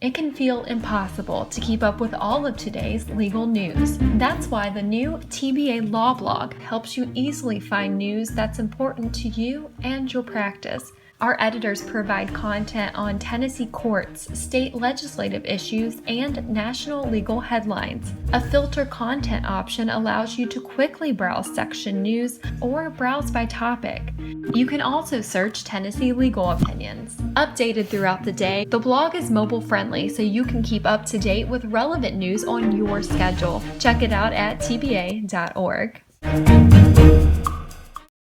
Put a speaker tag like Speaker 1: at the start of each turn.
Speaker 1: It can feel impossible to keep up with all of today's legal news. That's why the new TBA Law Blog helps you easily find news that's important to you and your practice. Our editors provide content on Tennessee courts, state legislative issues, and national legal headlines. A filter content option allows you to quickly browse section news or browse by topic. You can also search Tennessee legal opinions. Updated throughout the day, the blog is mobile friendly so you can keep up to date with relevant news on your schedule. Check it out at tba.org.